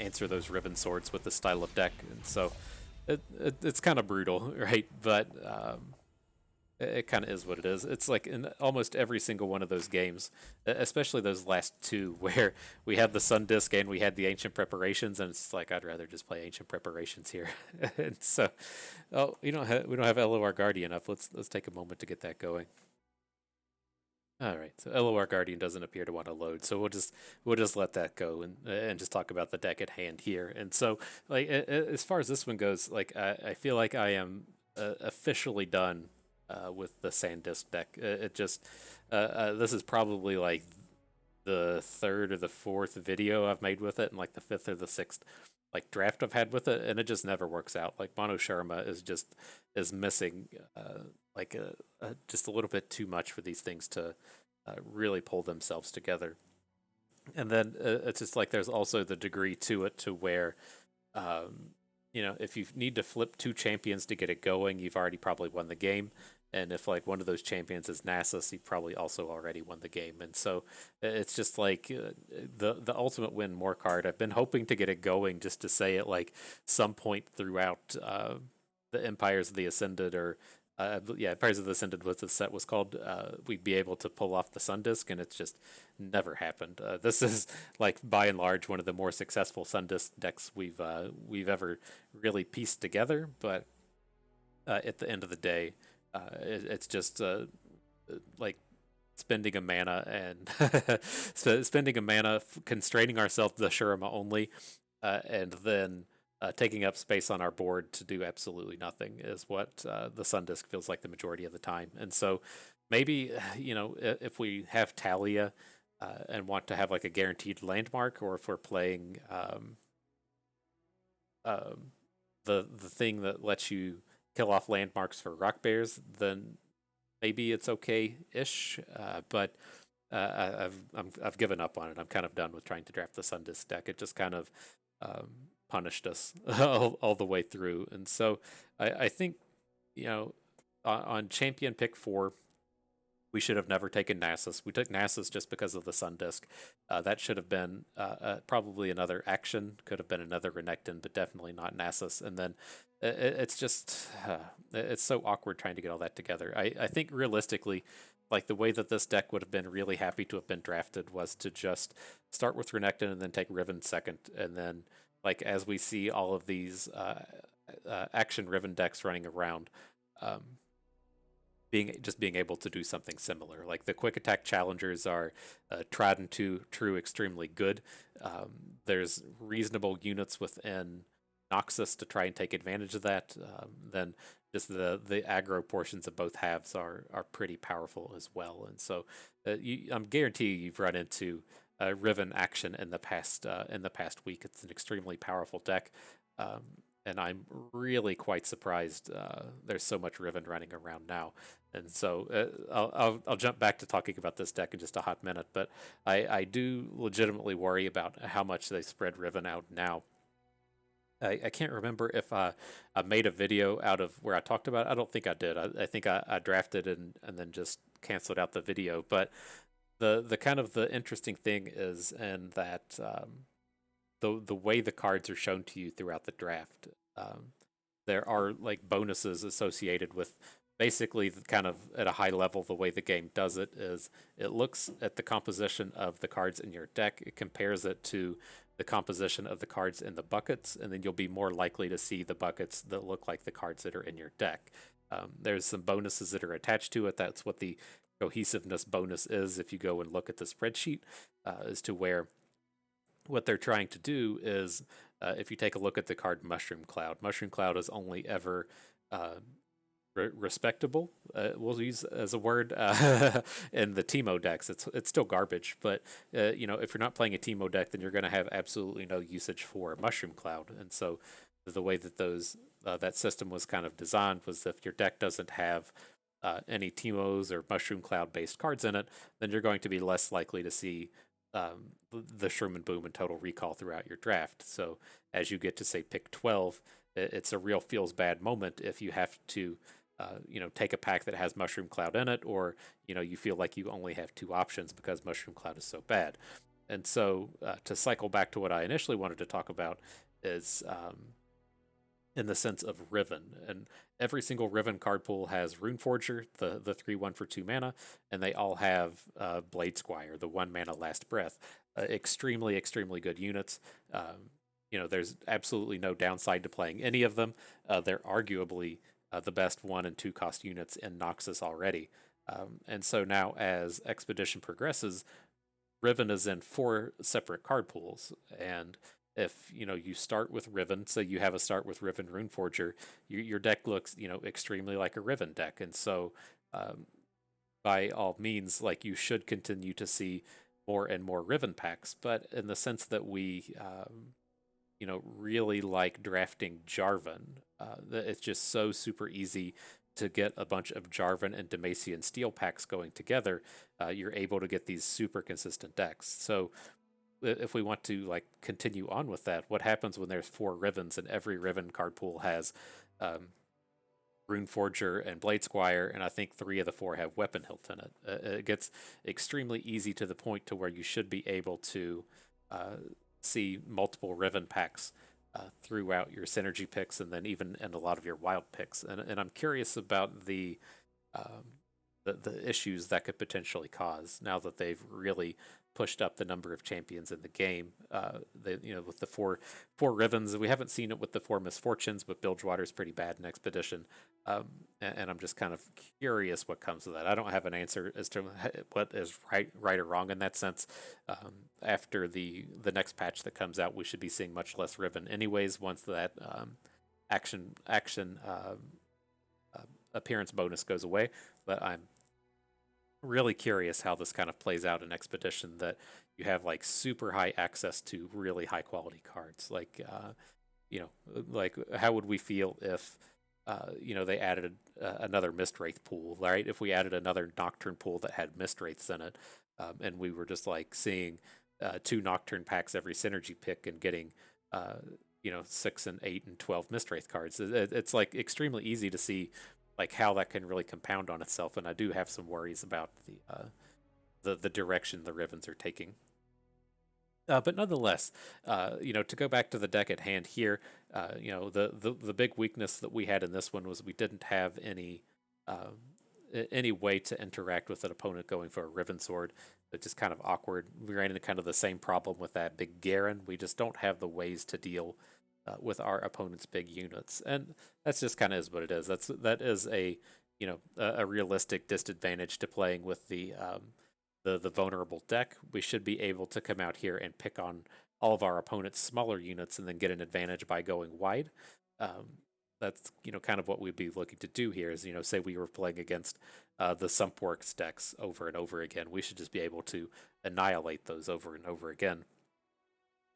S1: answer those Riven Swords with this style of deck, and so it's kind of brutal, right? But it kind of is what it is. It's like in almost every single one of those games, especially those last two, where we had the Sun Disk and we had the Ancient Preparations, and it's like I'd rather just play Ancient Preparations here. And so, oh, we don't have LOR Guardian up. Let's take a moment to get that going. All right, so LOR Guardian doesn't appear to want to load, so we'll just let that go and just talk about the deck at hand here. And so, like as far as this one goes, like I feel like I am officially done with the SanDisk deck. It just this is probably like the 3rd or the 4th video I've made with it, and like the 5th or the 6th like draft I've had with it, and it just never works out. Like Mono Sharma is missing just a little bit too much for these things to really pull themselves together. And then it's just like there's also the degree to it to where if you need to flip 2 champions to get it going, you've already probably won the game. And if like one of those champions is Nasus, you've probably also already won the game. And so it's just like the ultimate win more card. I've been hoping to get it going just to say it like some point throughout the Empires of the Ascended, or Empires of the Ascended, what the set was called, we'd be able to pull off the Sun Disk, and it's just never happened. This is like by and large one of the more successful Sun Disk decks we've ever really pieced together. But at the end of the day, it's just like spending a mana and constraining ourselves to the Shurima only, and then taking up space on our board to do absolutely nothing is what the Sun Disk feels like the majority of the time. And so maybe if we have Talia and want to have like a guaranteed landmark, or if we're playing the thing that lets you kill off landmarks for rock bears, then maybe it's okay-ish. But I've given up on it. I'm kind of done with trying to draft the Sun Disk deck. It just kind of punished us all the way through. And so I think on champion pick 4, we should have never taken Nasus. We took Nasus just because of the Sun Disk. That should have been probably another Akshan, could have been another Renekton, but definitely not Nasus. And then it's just, it's so awkward trying to get all that together. I think realistically, like the way that this deck would have been really happy to have been drafted was to just start with Renekton and then take Riven second. And then like as we see all of these Akshan Riven decks running around, being able to do something similar. Like the quick attack challengers are tried and true extremely good. There's reasonable units within Noxus to try and take advantage of that. Then just the aggro portions of both halves are pretty powerful as well. And so I'm guaranteeing you've run into Riven Akshan in the past week. It's an extremely powerful deck. And I'm really quite surprised there's so much Riven running around now. And so I'll jump back to talking about this deck in just a hot minute, but I do legitimately worry about how much they spread Riven out now. I can't remember if I made a video out of where I talked about it. I don't think I did. I think I drafted and then just canceled out the video. But the kind of the interesting thing is in that the way the cards are shown to you throughout the draft, there are like bonuses associated with basically kind of at a high level. The way the game does it is it looks at the composition of the cards in your deck, it compares it to the composition of the cards in the buckets, and then you'll be more likely to see the buckets that look like the cards that are in your deck. There's some bonuses that are attached to it. That's what the cohesiveness bonus is. If you go and look at the spreadsheet, as to where what they're trying to do is, if you take a look at the card Mushroom Cloud is only ever respectable. We'll use as a word in the Teemo decks. It's still garbage, but if you're not playing a Teemo deck, then you're going to have absolutely no usage for Mushroom Cloud. And so the way that that system was kind of designed was if your deck doesn't have any Teemos or Mushroom Cloud based cards in it, then you're going to be less likely to see the Shroom and Boom and Total Recall throughout your draft. So as you get to say pick 12, it's a real feels bad moment if you have to take a pack that has Mushroom Cloud in it, or you feel like you only have two options because Mushroom Cloud is so bad. And so to cycle back to what I initially wanted to talk about is in the sense of Riven. And every single Riven card pool has Runeforger, the 3/1 for 2 mana, and they all have Blade Squire, the 1 mana Last Breath. Extremely, extremely good units. There's absolutely no downside to playing any of them. They're arguably the best 1 and 2 cost units in Noxus already. And so now as Expedition progresses, Riven is in 4 separate card pools. And if you start with Riven, so you have a start with Riven Runeforger, your deck looks extremely like a Riven deck. And so by all means, like, you should continue to see more and more Riven packs. But in the sense that we really like drafting Jarvan. It's just so super easy to get a bunch of Jarvan and Demacian Steel packs going together. You're able to get these super consistent decks. So if we want to continue on with that, what happens when there's 4 Rivens and every Riven card pool has Runeforger and Blade Squire, and I think 3 of the 4 have Weapon Hilt in it. It gets extremely easy to the point to where you should be able to see multiple Riven packs throughout your synergy picks, and then even in a lot of your wild picks. And I'm curious about the issues that could potentially cause now that they've really pushed up the number of champions in the game. With the four Rivens, we haven't seen it with the 4 Misfortunes, but Bilgewater's pretty bad in Expedition. And I'm just kind of curious what comes of that. I don't have an answer as to what is right or wrong in that sense. After the next patch that comes out, we should be seeing much less Riven anyways once that action appearance bonus goes away. But I'm really curious how this kind of plays out in Expedition, that you have super high access to really high quality cards. How would we feel if they added another Mistwraith pool, right? If we added another Nocturne pool that had Mistwraiths in it, and we were just seeing 2 Nocturne packs every synergy pick and getting 6 and 8 and 12 Mistwraith cards. It's extremely easy to see how that can really compound on itself, and I do have some worries about the direction the Rivens are taking. But nonetheless, to go back to the deck at hand here, the big weakness that we had in this one was we didn't have any way to interact with an opponent going for a Riven Sword. It's just kind of awkward. We ran into kind of the same problem with that big Garen. We just don't have the ways to deal with our opponent's big units, and that's just kind of is what it is. That is a realistic disadvantage to playing with the vulnerable deck. We should be able to come out here and pick on all of our opponent's smaller units and then get an advantage by going wide. That's kind of what we'd be looking to do here. Is say we were playing against the Sumpworks decks over and over again. We should just be able to annihilate those over and over again.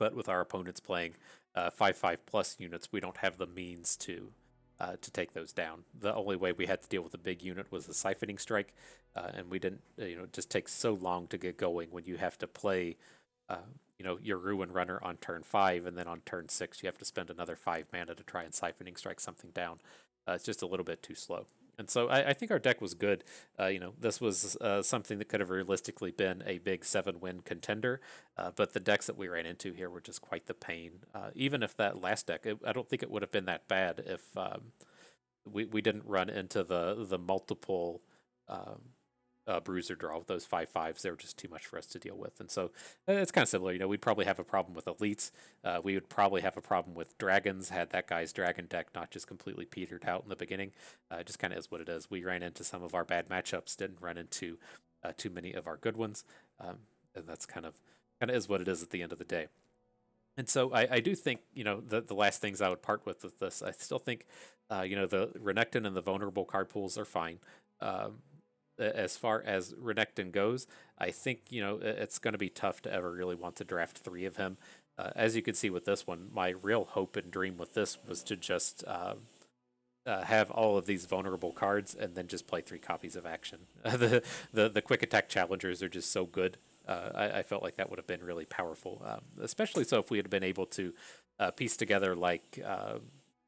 S1: But with our opponents playing 5/5 plus units, we don't have the means to take those down. The only way we had to deal with a big unit was the Siphoning Strike, and we didn't. It just takes so long to get going when you have to play, your Ruin Runner on turn 5, and then on turn 6 you have to spend another 5 mana to try and Siphoning Strike something down. It's just a little bit too slow. And so I think our deck was good. This was something that could have realistically been a big 7-win contender, but the decks that we ran into here were just quite the pain. Even if that last deck, I don't think it would have been that bad if we didn't run into the multiple bruiser draw with those 5/5s. They were just too much for us to deal with. And so it's kind of similar. We'd probably have a problem with elites. We would probably have a problem with dragons had that guy's dragon deck not just completely petered out in the beginning. It just kind of is what it is. We ran into some of our bad matchups, didn't run into too many of our good ones. And that's kind of is what it is at the end of the day. And so I do think, the last things I would part with this, I still think, the Renekton and the vulnerable card pools are fine. As far as Renekton goes, I think, it's going to be tough to ever really want to draft three of him. As you can see with this one, my real hope and dream with this was to just have all of these vulnerable cards and then just play three copies of action. The quick attack challengers are just so good. I felt like that would have been really powerful, especially so if we had been able to piece together like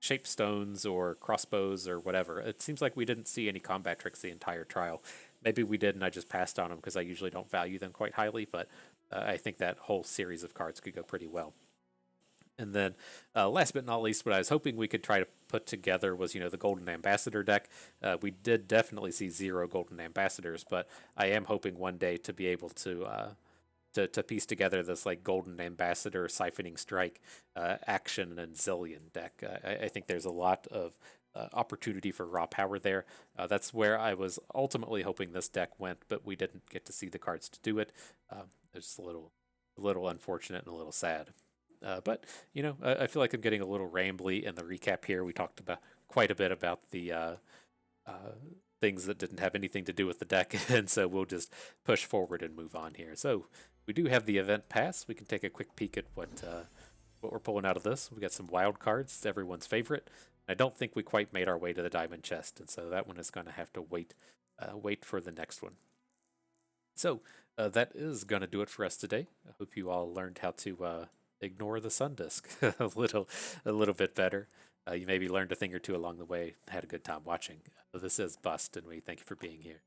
S1: shape stones or crossbows or whatever. It seems like we didn't see any combat tricks the entire trial. Maybe we did and I just passed on them because I usually don't value them quite highly, but I think that whole series of cards could go pretty well. And then, last but not least, what I was hoping we could try to put together was, the Golden Ambassador deck. We did definitely see 0 Golden Ambassadors, but I am hoping one day to be able to piece together this like Golden Ambassador Siphoning Strike Action and Zillion deck. I think there's a lot of opportunity for raw power there. That's where I was ultimately hoping this deck went, but we didn't get to see the cards to do it. It's a little unfortunate and a little sad. But I feel like I'm getting a little rambly in the recap here. We talked about quite a bit about the things that didn't have anything to do with the deck, and so we'll just push forward and move on here. So we do have the event pass. We can take a quick peek at what we're pulling out of this. We got some wild cards. It's everyone's favorite. I don't think we quite made our way to the diamond chest, and so that one is going to have to wait for the next one. So that is going to do it for us today. I hope you all learned how to ignore the Sun Disk a little bit better. You maybe learned a thing or two along the way. Had a good time watching. This is Bust, and we thank you for being here.